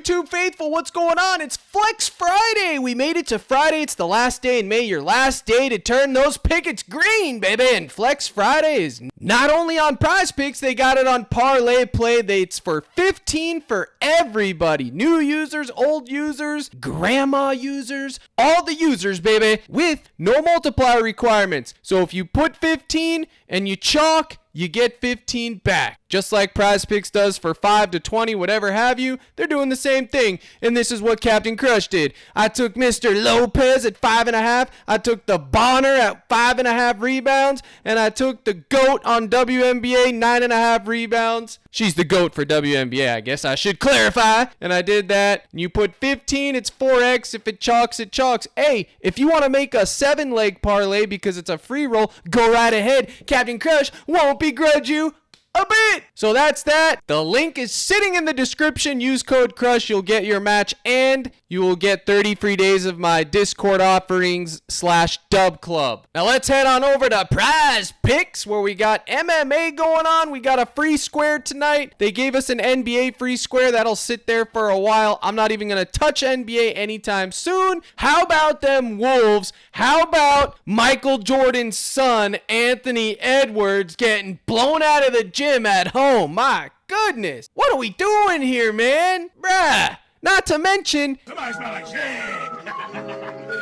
YouTube faithful, what's going on? It's Flex Friday. We made it to Friday. It's the last day in May, your last day to turn those pickets green, baby. And Flex Friday is not only on PrizePicks, they got it on Parlay Play. It's for 15 for everybody. New users, old users, grandma users, all the users, baby, with no multiplier requirements. So if you put 15 and you chalk, you get 15 back. Just like PrizePicks does for 5 to 20, whatever have you, they're doing the same thing. And this is what Captain Crush did. I took Mr. Lopez at 5.5. I took the Bonner at 5.5 rebounds. And I took the GOAT on WNBA, 9.5 rebounds. She's the GOAT for WNBA, I guess I should clarify. And I did that. You put 15, it's 4x. If it chalks, it chalks. Hey, if you want to make a 7-leg parlay because it's a free roll, go right ahead. Captain Crush won't begrudge you a bit. So that's that. The link is sitting in the description. Use code CRUSH. You'll get your match and you will get 30 free days of my Discord offerings / dub club. Now let's head on over to PrizePicks where we got MMA going on. We got a free square tonight. They gave us an NBA free square. That'll sit there for a while. I'm not even going to touch NBA anytime soon. How about them Wolves? How about Michael Jordan's son, Anthony Edwards, getting blown out of the gym at home? My goodness. What are we doing here, man? Bruh. Not to mention... Somebody smell like shit.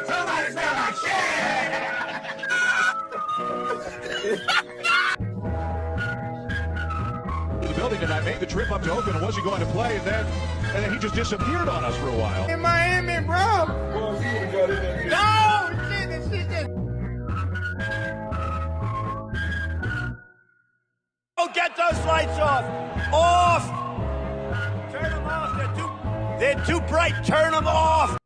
Somebody smell like shit. The building tonight made the trip up to Oakland and wasn't going to play, and then he just disappeared on us for a while. In Miami, bro. No, shit. Oh, get those lights off. Off. Turn them off. They're too bright. Turn them off.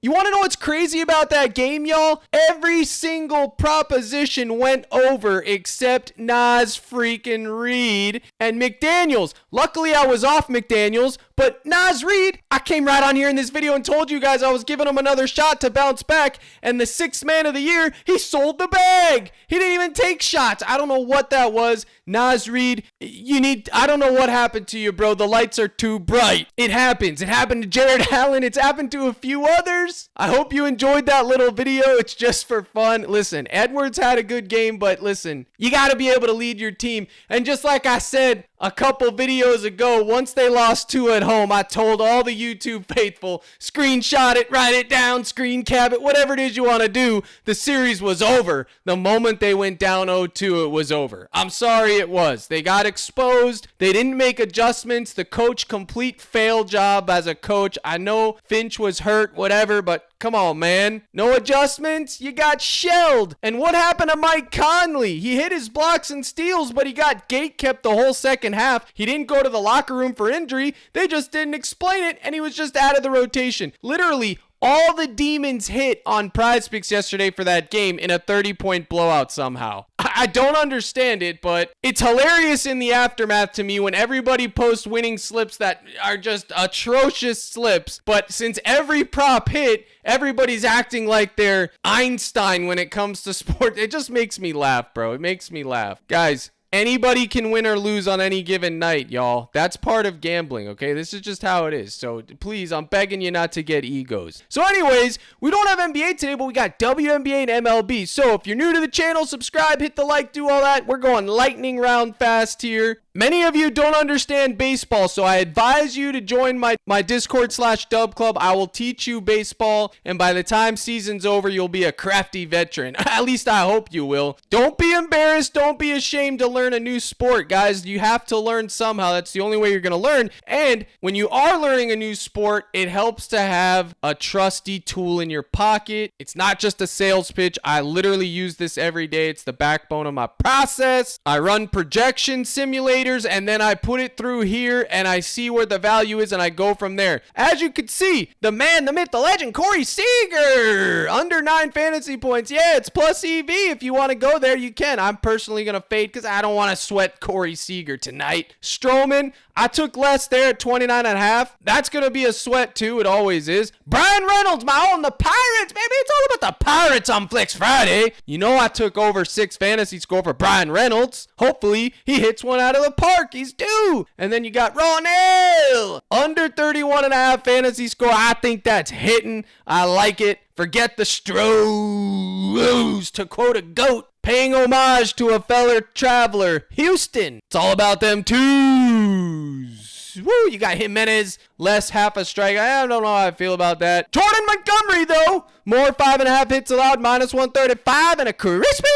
You want to know what's crazy about that game, y'all? Every single proposition went over except Nas freaking Reed and McDaniels. Luckily, I was off McDaniels, but Nas Reed, I came right on here in this video and told you guys I was giving him another shot to bounce back, and the 6th man of the year, he sold the bag. He didn't even take shots. I don't know what that was. Nas Reed, I don't know what happened to you, bro. The lights are too bright. It happens. It happened to Jared Allen. It's happened to a few others. I hope you enjoyed that little video. It's just for fun. Listen, Edwards had a good game, but listen, you got to be able to lead your team. And just like I said a couple videos ago, once they lost 2 at home, I told all the YouTube faithful, screenshot it, write it down, screen cap it, whatever it is you want to do. The series was over. The moment they went down 0-2, it was over. I'm sorry it was. They got exposed. They didn't make adjustments. The coach, complete fail job as a coach. I know Finch was hurt, whatever, but come on, man. No adjustments? You got shelled. And what happened to Mike Conley? He hit his blocks and steals, but he got gate-kept the whole second half. He didn't go to the locker room for injury. They just didn't explain it, and he was just out of the rotation. Literally, all the demons hit on PrizePicks yesterday for that game in a 30-point blowout somehow. I don't understand it, but it's hilarious in the aftermath to me when everybody posts winning slips that are just atrocious slips. But since every prop hit, everybody's acting like they're Einstein when it comes to sport. It just makes me laugh, bro. It makes me laugh. Guys, anybody can win or lose on any given night, y'all. That's part of gambling, okay? This is just how it is. So please, I'm begging you not to get egos. So anyways, we don't have NBA today, but we got WNBA and MLB. So if you're new to the channel, subscribe, hit the like, do all that. We're going lightning round fast here. Many of you don't understand baseball, so I advise you to join my Discord / dub club. I will teach you baseball, and by the time season's over, you'll be a crafty veteran. At least I hope you will. Don't be embarrassed. Don't be ashamed to learn a new sport, guys. You have to learn somehow. That's the only way you're going to learn. And when you are learning a new sport, it helps to have a trusty tool in your pocket. It's not just a sales pitch. I literally use this every day. It's the backbone of my process. I run projection simulators, and then I put it through here and I see where the value is and I go from there. As you can see, the man, the myth, the legend, Corey Seager, under 9 fantasy points. Yeah, it's plus EV. If you want to go there, you can. I'm personally going to fade because I don't don't want to sweat Corey Seager tonight. Stroman, I took less there at 29.5. That's going to be a sweat too. It always is. Brian Reynolds, my own, the Pirates, baby. It's all about the Pirates on Flex Friday. You know I took over 6 fantasy score for Brian Reynolds. Hopefully he hits one out of the park. He's due. And then you got Ronell. Under 31.5 fantasy score. I think that's hitting. I like it. Forget the Stros, to quote a GOAT. Paying homage to a fellow traveler, Houston. It's all about them twos. Woo, you got Jimenez, less half a strike. I don't know how I feel about that. Jordan Montgomery, though. More 5.5 hits allowed, minus 135, and a crispy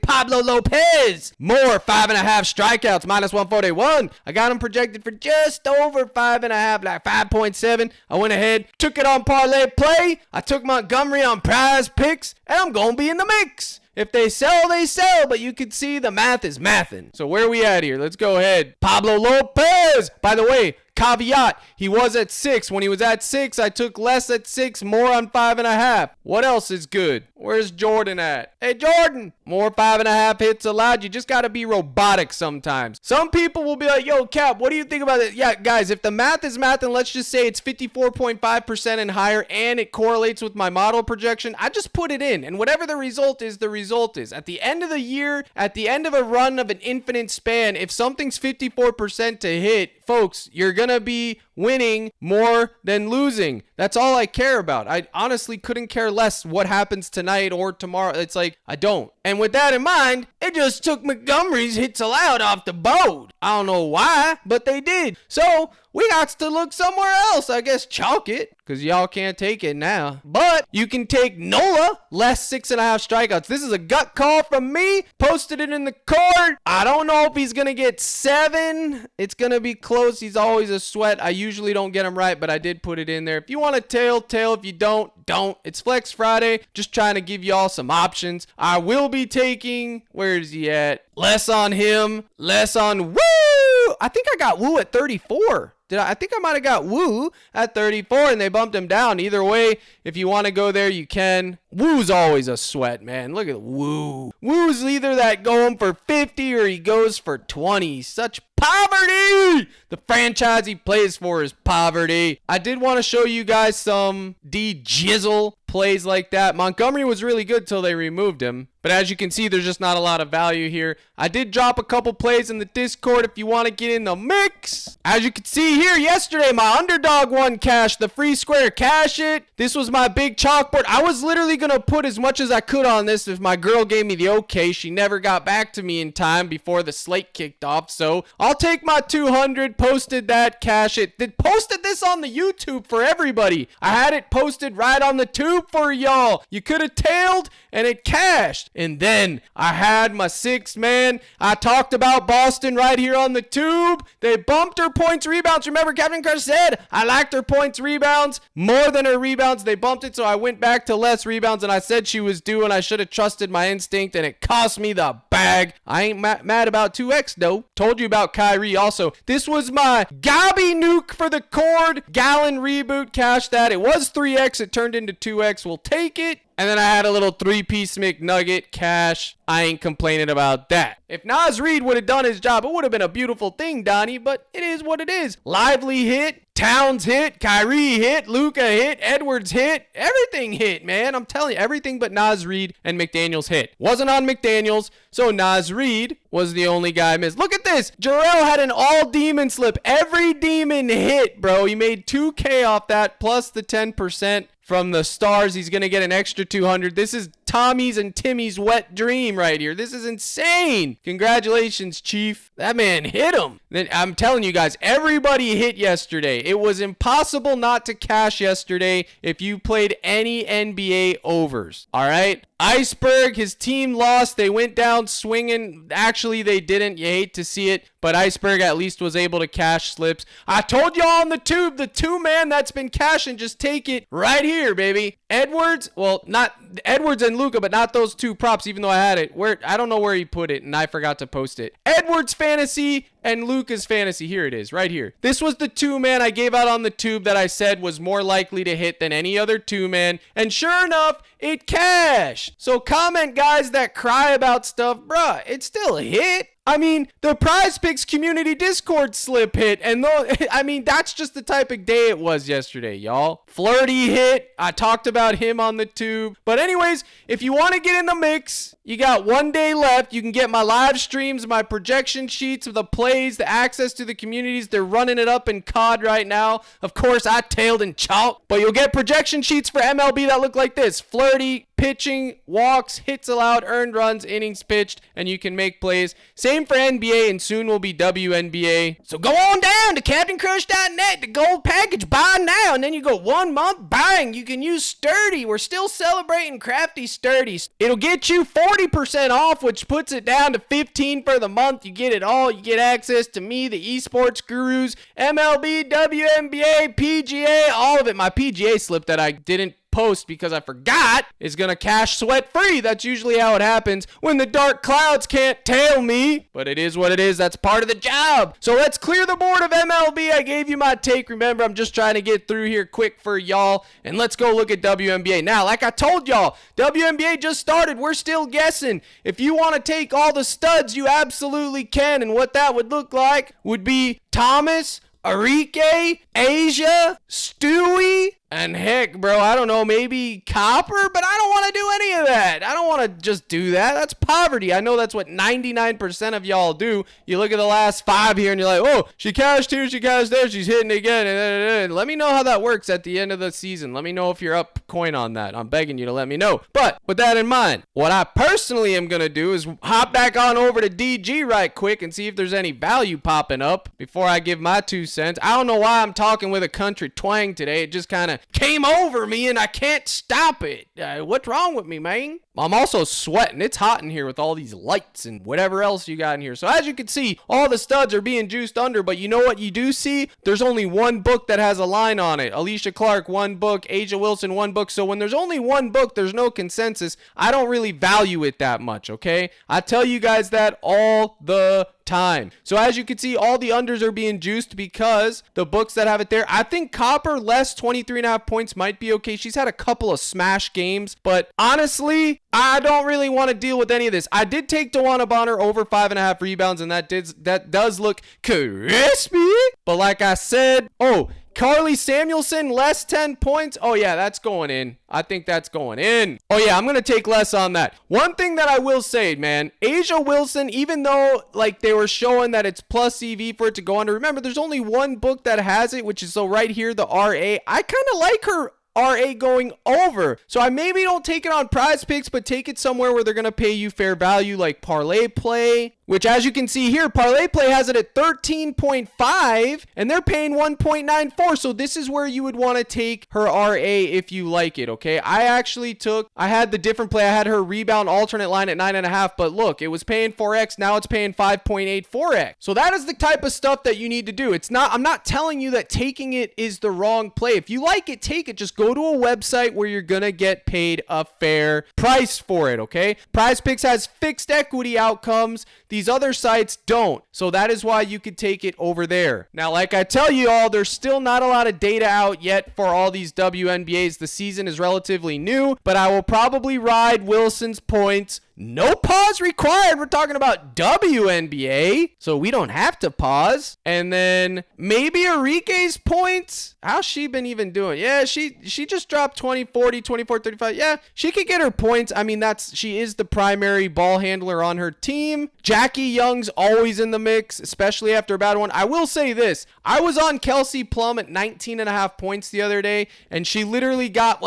Pablo Lopez. More 5.5 strikeouts, minus 141. I got him projected for just over 5.5, like 5.7. I went ahead, took it on parlay play. I took Montgomery on PrizePicks, and I'm going to be in the mix. If they sell, they sell, but you can see the math is mathin'. So where are we at here? Let's go ahead. Pablo Lopez. By the way, caveat, he was at 6. When he was at 6, I took less at 6, more on 5.5. What else is good? Where's Jordan at? Hey, Jordan. More 5.5 hits allowed. You just got to be robotic sometimes. Some people will be like, yo, Cap, what do you think about it? Yeah, guys, if the math is math, and let's just say it's 54.5% and higher, and it correlates with my model projection, I just put it in. And whatever the result is, the result is. At the end of the year, at the end of a run of an infinite span, if something's 54% to hit, folks, you're going to be winning more than losing. That's all I care about. I honestly couldn't care less what happens tonight or tomorrow. It's like, I don't. And with that in mind, it just took Montgomery's hits allowed off the board. I don't know why, but they did. So we got to look somewhere else. I guess chalk it, because y'all can't take it now. But you can take Nola, less 6.5 strikeouts. This is a gut call from me. Posted it in the card. I don't know if he's going to get 7. It's going to be close. He's always a sweat. I usually don't get him right, but I did put it in there. If you want to tail. If you don't. It's Flex Friday. Just trying to give y'all some options. I will be taking, where is he at? Less on him. Less on Woo! I think I got Woo at 34. I think I might have got Woo at 34 and they bumped him down. Either way, if you want to go there, you can. Woo's always a sweat, man. Look at Woo. Woo's either that going for 50 or he goes for 20. Such poverty. The franchise he plays for is poverty. I did want to show you guys some D-Jizzle plays like that. Montgomery was really good till they removed him. But as you can see, there's just not a lot of value here. I did drop a couple plays in the Discord if you want to get in the mix. As you can see here, yesterday, my underdog won cash. The free square, cash it. This was my big chalkboard. I was literally going to put as much as I could on this if my girl gave me the okay. She never got back to me in time before the slate kicked off. So I'll take my 200, posted that, cash it. Posted this on the YouTube for everybody. I had it posted right on the tube for y'all. You could have tailed and it cashed. And then I had my 6th man. I talked about Boston right here on the tube. They bumped her points rebounds. Remember, Captain Crush said I liked her points rebounds more than her rebounds. They bumped it, so I went back to less rebounds, and I said she was due, and I should have trusted my instinct, and it cost me the bag. I ain't mad about 2X, though. Told you about Kyrie also. This was my Gabby nuke for the cord. Gallon reboot, cash that. It was 3X. It turned into 2X. We'll take it. And then I had a little 3-piece McNugget, cash. I ain't complaining about that. If Nas Reed would have done his job, it would have been a beautiful thing, Donnie, but it is what it is. Lively hit, Towns hit, Kyrie hit, Luka hit, Edwards hit, everything hit, man. I'm telling you, everything but Nas Reed and McDaniels hit. Wasn't on McDaniels, so Nas Reed was the only guy missed. Look at this. Jarrell had an all-demon slip. Every demon hit, bro. He made 2K off that, plus the 10%. From the stars, he's going to get an extra 200. This is Tommy's and Timmy's wet dream right here. This is insane. Congratulations, Chief. That man hit him. Then I'm telling you guys, everybody hit yesterday. It was impossible not to cash yesterday if you played any NBA overs. All right? Iceberg, his team lost. They went down swinging. Actually, they didn't. You hate to see it. But Iceberg at least was able to cash slips. I told y'all on the tube, the 2-man that's been cashing, just take it right here, baby. Edwards, well, not Edwards and Luka, but not those 2 props, even though I had it. I don't know where he put it, and I forgot to post it. Edwards fantasy and Luka's fantasy. Here it is, right here. This was the 2-man I gave out on the tube that I said was more likely to hit than any other 2-man. And sure enough, it cashed. So comment, guys, that cry about stuff. Bruh, it still hit. I mean, the PrizePicks community Discord slip hit, and I mean, that's just the type of day it was yesterday, y'all. Flirty hit. I talked about him on the tube. But anyways, if you want to get in the mix, you got 1 day left. You can get my live streams, my projection sheets of the plays, the access to the communities. They're running it up in COD right now. Of course, I tailed in chalk, but you'll get projection sheets for MLB that look like this. Flirty, pitching, walks, hits allowed, earned runs, innings pitched, and you can make plays. Same for NBA, and soon will be WNBA. So go on down to CaptainCrush.net, the gold package, buy now, and then you go 1 month, bang, you can use Sturdy. We're still celebrating Crafty Sturdy. It'll get you 40% off, which puts it down to $15 for the month. You get it all. You get access to me, the esports gurus, MLB, WNBA, PGA, all of it. My PGA slip that I didn't post because I forgot is gonna cash sweat free. That's usually how it happens when the dark clouds can't tail me, but it is what it is. That's part of the job. So let's clear the board of MLB. I gave you my take. Remember, I'm just trying to get through here quick for y'all, and let's go look at WNBA. Now, like I told y'all, WNBA just started. We're still guessing. If you want to take all the studs, you absolutely can, and what that would look like would be Thomas, Arike, Asia, Stewie, and heck, bro, I don't know, maybe Copper, but I don't want to do any of that. I don't want to just do that. That's poverty. I know that's what 99% of y'all do. You look at the last 5 here and you're like, oh, she cashed here, she cashed there, she's hitting again. And let me know how that works at the end of the season. Let me know if you're up coin on that. I'm begging you to let me know. But with that in mind, what I personally am going to do is hop back on over to DG right quick and see if there's any value popping up before I give my 2 cents. I don't know why I'm talking with a country twang today. It just kind of came over me and I can't stop it. What's wrong with me, man? I'm also sweating. It's hot in here with all these lights and whatever else you got in here. So as you can see, all the studs are being juiced under, but you know what you do see? There's only one book that has a line on it. Alicia Clark, 1 book. Asia Wilson, 1 book. So when there's only 1 book, there's no consensus. I don't really value it that much, okay? I tell you guys that all the time. So as you can see, all the unders are being juiced because the books that have it there. I think Copper less 23.5 points might be okay. She's had a couple of smash games, but honestly, I don't really want to deal with any of this. I did take Dewana Bonner over 5.5 rebounds, and that does look crispy. But like I said, Carly Samuelson, less 10 points. Oh, yeah, that's going in. I think that's going in. Oh, yeah, I'm going to take less on that. One thing that I will say, man, Asia Wilson, even though, like, they were showing that it's plus EV for it to go under, remember, there's only one book that has it, which is so right here, the RA. I kind of like her RA going over. So I maybe don't take it on PrizePicks, but take it somewhere where they're going to pay you fair value, like Parlay Play, which as you can see here, Parlay Play has it at 13.5 and they're paying 1.94. So this is where you would want to take her RA if you like it, okay? I had the different play. I had her rebound alternate line at 9.5, but look, it was paying 4x. Now it's paying 5.84x. So that is the type of stuff that you need to do. I'm not telling you that taking it is the wrong play. If you like it, take it. Just go to a website where you're going to get paid a fair price for it, okay? PrizePicks has fixed equity outcomes. These other sites don't. So that is why you could take it over there. Now, like I tell you all, there's still not a lot of data out yet for all these WNBAs. The season is relatively new, but I will probably ride Wilson's points. No pause required. We're talking about WNBA, so we don't have to pause. And then maybe Arike's points. How's she been even doing? Yeah, she just dropped 20, 40, 24, 35. Yeah, she could get her points. I mean, she is the primary ball handler on her team. Jackie Young's always in the mix, especially after a bad one. I will say this. I was on Kelsey Plum at 19.5 points the other day, and she literally got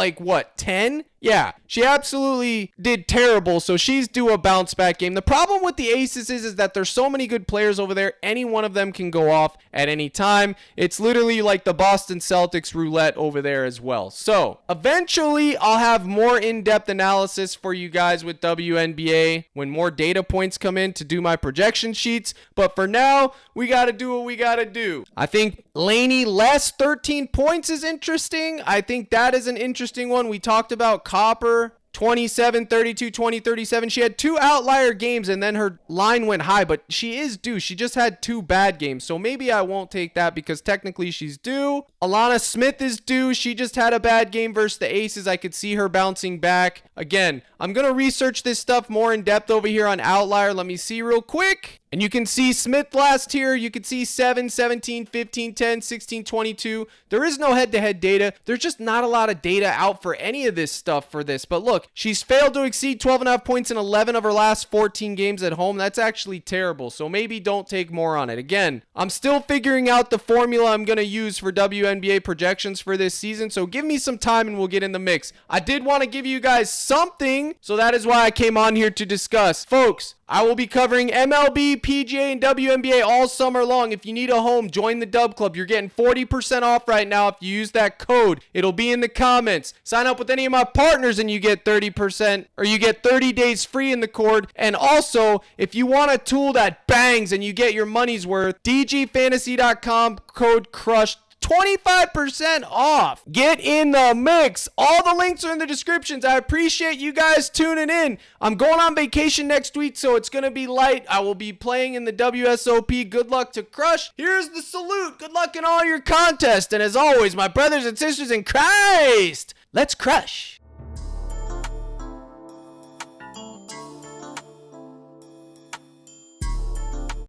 10? Yeah, she absolutely did terrible, so she's due a bounce back game. The problem with the Aces is that there's so many good players over there. Any one of them can go off at any time. It's literally like the Boston Celtics roulette over there as well. So eventually I'll have more in-depth analysis for you guys with WNBA when more data points come in to do my projection sheets. But for now, we got to do what we got to do. I think Laney less 13 points is interesting. I think that is an interesting one. We talked about Copper, 27, 32, 20, 37. She had 2 outlier games and then her line went high, but she is due. She just had 2 bad games. So maybe I won't take that because technically she's due. Alana Smith is due. She just had a bad game versus the Aces. I could see her bouncing back. Again, I'm going to research this stuff more in depth over here on Outlier. Let me see real quick. And you can see Smith last here. You can see 7, 17, 15, 10, 16, 22. There is no head-to-head data. There's just not a lot of data out for any of this stuff for this. But look, she's failed to exceed 12.5 points in 11 of her last 14 games at home. That's actually terrible. So maybe don't take more on it. Again, I'm still figuring out the formula I'm going to use for WNBA projections for this season. So give me some time and we'll get in the mix. I did want to give you guys something. So that is why I came on here to discuss. Folks, I will be covering MLB, PGA, and WNBA all summer long. If you need a home, join the Dub Club. You're getting 40% off right now if you use that code. It'll be in the comments. Sign up with any of my partners and you get 30%, or you get 30 days free in the cord. And also, if you want a tool that bangs and you get your money's worth, dgfantasy.com, code CRUSH. 25% off. Get in the mix. All the links are in the descriptions. I appreciate you guys tuning in. I'm going on vacation next week, so it's going to be light. I will be playing in the WSOP. Good luck to Crush. Here's the salute. Good luck in all your contests. And as always, my brothers and sisters in Christ, let's crush.